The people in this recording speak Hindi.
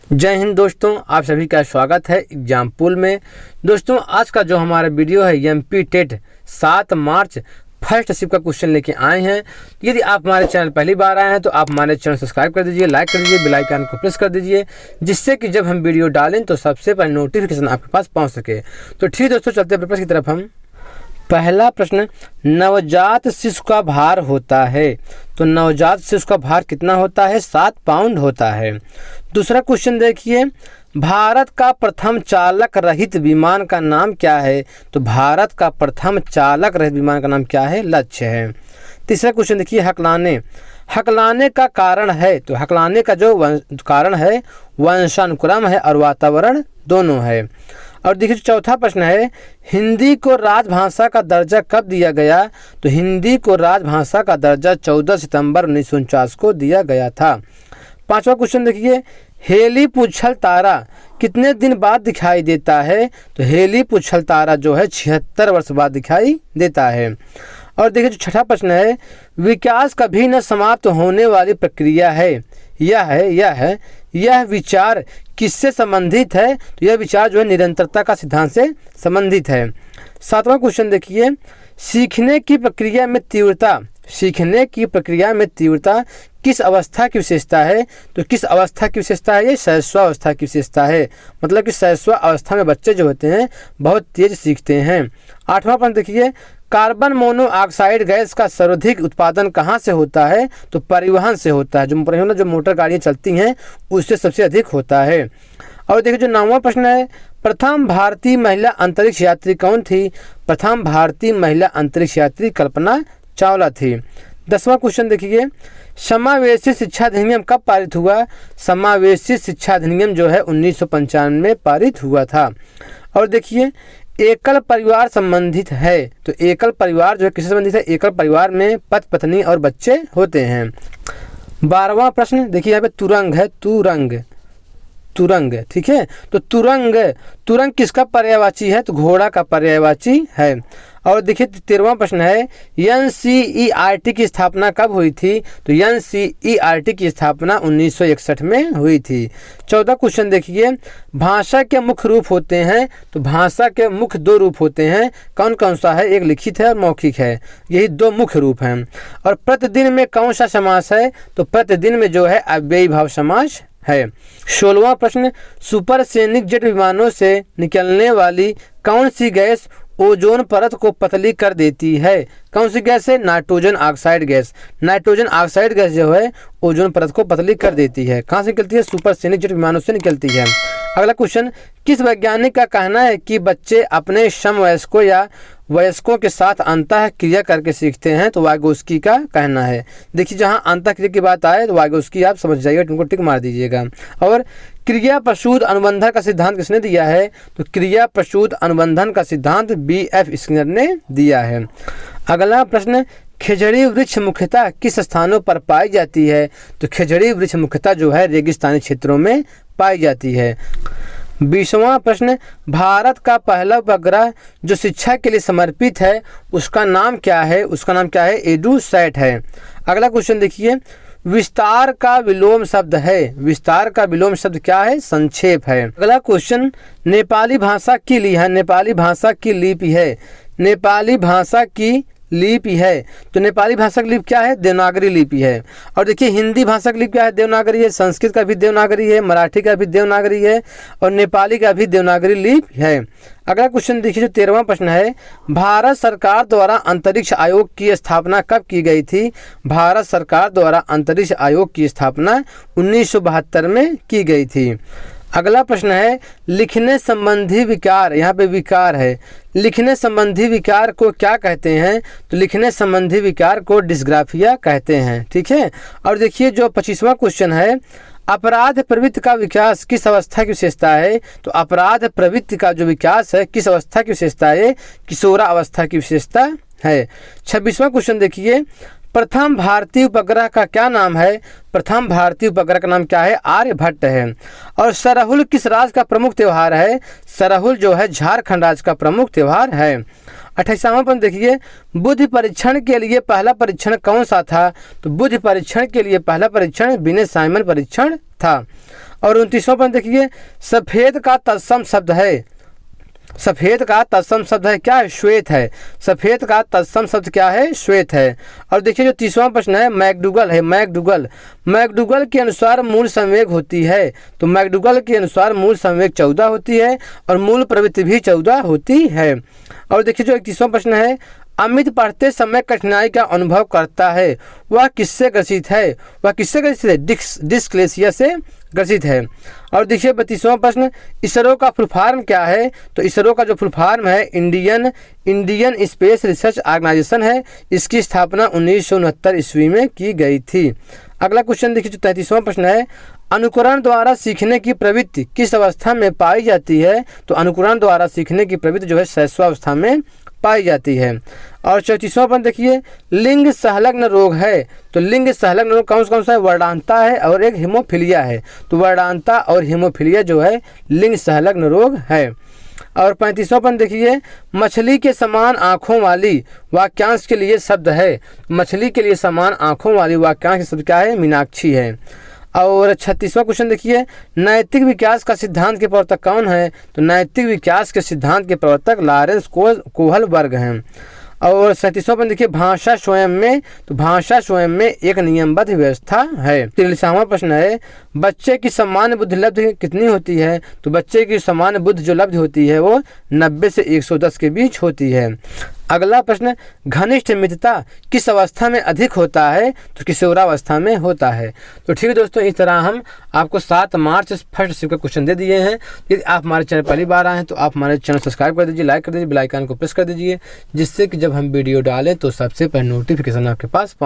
जय हिंद दोस्तों, आप सभी का स्वागत है एग्जाम पूल में। दोस्तों, आज का जो हमारा वीडियो है MP TET 7 March first shift का क्वेश्चन लेके आए हैं। यदि आप हमारे चैनल पहली बार आए हैं तो आप हमारे चैनल सब्सक्राइब कर दीजिए, लाइक कर दीजिए, बेल आइकन को प्रेस कर दीजिए, जिससे कि जब हम वीडियो डालें तो सबसे पहले नोटिफिकेशन आपके पास पहुंच सके। तो ठीक दोस्तों, चलते हैं पेपर की तरफ। हम पहला प्रश्न, नवजात शिशु का भार होता है। तो नवजात शिशु का भार कितना होता है? 7 पाउंड होता है। दूसरा क्वेश्चन देखिए, भारत का प्रथम चालक रहित विमान का नाम क्या है? तो भारत का प्रथम चालक रहित विमान का नाम क्या है? लक्ष्य है। तीसरा क्वेश्चन देखिए, हकलाने। हकलाने का कारण है, तो हकलाने का जो कारण है वंशानुक्रम है और वातावरण दोनों है। और देखिए चौथा प्रश्न है, हिंदी को राजभाषा का दर्जा कब दिया गया? तो हिंदी को राजभाषा का दर्जा 14 सितंबर 1949 को दिया गया था। पांचवा क्वेश्चन देखिए, हेली पुच्छल तारा कितने दिन बाद दिखाई देता है? तो हेली पुच्छल तारा जो है 76 वर्ष बाद दिखाई देता है। और देखिए जो छठा प्रश्न है, विकास कभी न समाप्त होने वाली प्रक्रिया है। यह विचार किससे संबंधित है? तो यह विचार जो है निरंतरता का सिद्धांत से संबंधित है। सातवां क्वेश्चन देखिए, सीखने की प्रक्रिया में तीव्रता किस अवस्था की विशेषता है? तो किस अवस्था की विशेषता है? ये शैशवावस्था की विशेषता है। मतलब कि शैशवावस्था में बच्चे जो होते हैं बहुत तेज सीखते हैं। आठवां प्रश्न देखिए, कार्बन मोनोऑक्साइड गैस का सर्वाधिक उत्पादन कहाँ से होता है? तो परिवहन से होता है। जो मोटर गाड़ियाँ चलती हैं उससे सबसे अधिक होता है। और देखिए जो 9वां प्रश्न है, प्रथम भारतीय महिला अंतरिक्ष यात्री कौन थी? प्रथम भारतीय महिला अंतरिक्ष यात्री कल्पना चावला थी। 10वां क्वेश्चन देखिए, समावेशी शिक्षा अधिनियम कब पारित हुआ? समावेशी शिक्षा अधिनियम जो है 1995 में पारित हुआ था। और देखिए एकल परिवार संबंधित है, तो एकल परिवार जो है किससे संबंधित है? एकल परिवार में पति पत्नी और बच्चे होते हैं। 12वां प्रश्न देखिए, यहाँ पे तुरंग, ठीक है। तो तुरंग किसका पर्यायवाची है? तो घोड़ा का पर्यायवाची है। और देखिए 13वां प्रश्न है, एनसीईआरटी की स्थापना कब हुई थी? तो एनसीईआरटी की स्थापना 1961 में हुई थी। 14 क्वेश्चन देखिए, भाषा के मुख्य रूप होते हैं। तो भाषा के मुख्य 2 रूप होते हैं। कौन कौन सा है? एक लिखित है और मौखिक है। यही 2 मुख्य रूप हैं। और प्रतिदिन में कौन सा समास है? तो प्रतिदिन में जो है अव्ययी भाव समास है। 16वां प्रश्न, सुपरसोनिक जेट विमानों से निकलने वाली कौन सी गैस ओजोन परत को पतली कर देती है? कौन सी गैस है? Nitrogen oxide gas. Nitrogen oxide gas जो है ओजोन परत को पतली कर देती है। कहाँ से निकलती है? सुपरसोनिक जेट विमानों से निकलती है। अगला क्वेश्चन, किस वैज्ञानिक का कहना है कि बच्चे अपने समवयस्कों या वयस्कों के साथ अंतः क्रिया करके सीखते हैं? तो वाइगोस्की का कहना है। देखिए जहाँ अंतः क्रिया की बात आए तो वाइगोस्की आप समझ जाइएगा, तुमको टिक मार दीजिएगा। और क्रिया प्रसूत अनुबंधन का सिद्धांत किसने दिया है? तो क्रिया प्रसूत अनुबंधन का सिद्धांत BF स्किनर ने दिया है। अगला प्रश्न, खिजड़ी वृक्ष मुख्यतः किस स्थानों पर पाई जाती है? तो खिजड़ी वृक्ष मुख्यतः जो है रेगिस्तानी क्षेत्रों में पाई जाती है। 20वां प्रश्न, भारत का पहला उपग्रह जो शिक्षा के लिए समर्पित है उसका नाम क्या है? उसका नाम क्या है? एडुसैट है। अगला क्वेश्चन देखिए, विस्तार का विलोम शब्द है। विस्तार का विलोम शब्द क्या है? संक्षेप है। अगला क्वेश्चन, नेपाली भाषा की लिपि है। तो नेपाली भाषा की लिपि क्या है? देवनागरी लिपि है। और देखिए हिंदी भाषा की लिपि क्या है? देवनागरी है। संस्कृत का भी देवनागरी है, मराठी का भी देवनागरी है और नेपाली का भी देवनागरी लिपि है। अगला क्वेश्चन देखिए जो 13वां प्रश्न है, भारत सरकार द्वारा अंतरिक्ष आयोग की स्थापना कब की गई थी? भारत सरकार द्वारा अंतरिक्ष आयोग की स्थापना 1972 में की गई थी। अगला प्रश्न है, लिखने संबंधी विकार, यहाँ पे विकार है, लिखने संबंधी विकार को क्या कहते हैं? तो लिखने संबंधी विकार को डिस्ग्राफिया कहते हैं, ठीक है। और देखिए जो 25वां क्वेश्चन है, अपराध प्रवृत्ति का विकास किस अवस्था की विशेषता है? तो अपराध प्रवृत्ति का जो विकास है किस अवस्था की विशेषता है? किशोरा अवस्था की विशेषता है। 26वां क्वेश्चन देखिए, प्रथम भारतीय उपग्रह का क्या नाम है? प्रथम भारतीय उपग्रह का नाम क्या है? आर्यभट्ट है। और सरहुल किस राज्य का प्रमुख त्यौहार है? सरहुल जो है झारखंड राज्य का प्रमुख त्यौहार है। 28वां प्रश्न देखिए, बुद्धि परीक्षण के लिए पहला परीक्षण कौन सा था? तो बुद्धि परीक्षण के लिए पहला परीक्षण बिने साइमन परीक्षण था। और 29वां प्रश्न देखिए, सफ़ेद का तत्सम शब्द है, सफ़ेद का तत्सम शब्द है क्या है? श्वेत है। सफ़ेद का तत्सम शब्द क्या है? श्वेत है। और देखिए जो 30वां प्रश्न है, मैकडूगल है, मैकडूगल, मैकडूगल के अनुसार मूल संवेग होती है, तो मैकडूगल के अनुसार मूल संवेग 14 होती है और मूल प्रवृत्ति भी 14 होती है। और देखिए जो 31वां प्रश्न है, अमित पढ़ते समय कठिनाई का अनुभव करता है, वह किससे ग्रसित है? वह किससे ग्रसित है? डिस्क्लेसिया से ग्रसित है। और देखिए 32वां प्रश्न, इसरो का फुल फॉर्म क्या है? तो इसरो का जो फुल फॉर्म है इंडियन स्पेस रिसर्च ऑर्गेनाइजेशन है। इसकी स्थापना 1969 ईस्वी में की गई थी। अगला क्वेश्चन देखिए जो 33वां प्रश्न है, अनुकरण द्वारा सीखने की प्रवृत्ति किस अवस्था में पाई जाती है? तो अनुकरण द्वारा सीखने की प्रवृत्ति जो है शैशवावस्था में पाई जाती है। और 34वां प्रश्न देखिए, लिंग संलग्न रोग है, तो लिंग संलग्न रोग कौन सा है? वर्णांता है और एक हीमोफीलिया है। तो वर्णांता और हीमोफीलिया जो है लिंग संलग्न रोग है। और 35वां प्रश्न देखिए, मछली के समान आँखों वाली वाक्यांश के लिए शब्द है। मछली के लिए समान आँखों वाली वाक्यांश शब्द क्या है? मीनाक्षी है। और 36वां क्वेश्चन देखिए, नैतिक विकास का सिद्धांत के प्रवर्तक कौन है? तो नैतिक विकास के सिद्धांत के प्रवर्तक लॉरेंस कोहलबर्ग हैं। और 37वां प्रश्न देखिए, भाषा स्वयं में, तो भाषा स्वयं में एक नियमबद्ध व्यवस्था है। 43वां प्रश्न है, बच्चे की सामान्य बुद्धि लब्धि कितनी होती है? तो बच्चे की सामान्य बुद्धि जो लब्धि होती है वो 90 से 110 के बीच होती है। अगला प्रश्न, घनिष्ठ मित्रता किस अवस्था में अधिक होता है? तो किशोरावस्था में होता है। तो ठीक है दोस्तों, इस तरह हम आपको 7 मार्च फर्स्ट शिफ्ट का क्वेश्चन दे दिए हैं। यदि आप हमारे चैनल पहली बार आए हैं तो आप हमारे चैनल सब्सक्राइब कर दीजिए, लाइक कर दीजिए, बेल आइकन को प्रेस कर दीजिए, जिससे कि जब हम वीडियो डालें तो सबसे पहले नोटिफिकेशन आपके पास पहुँच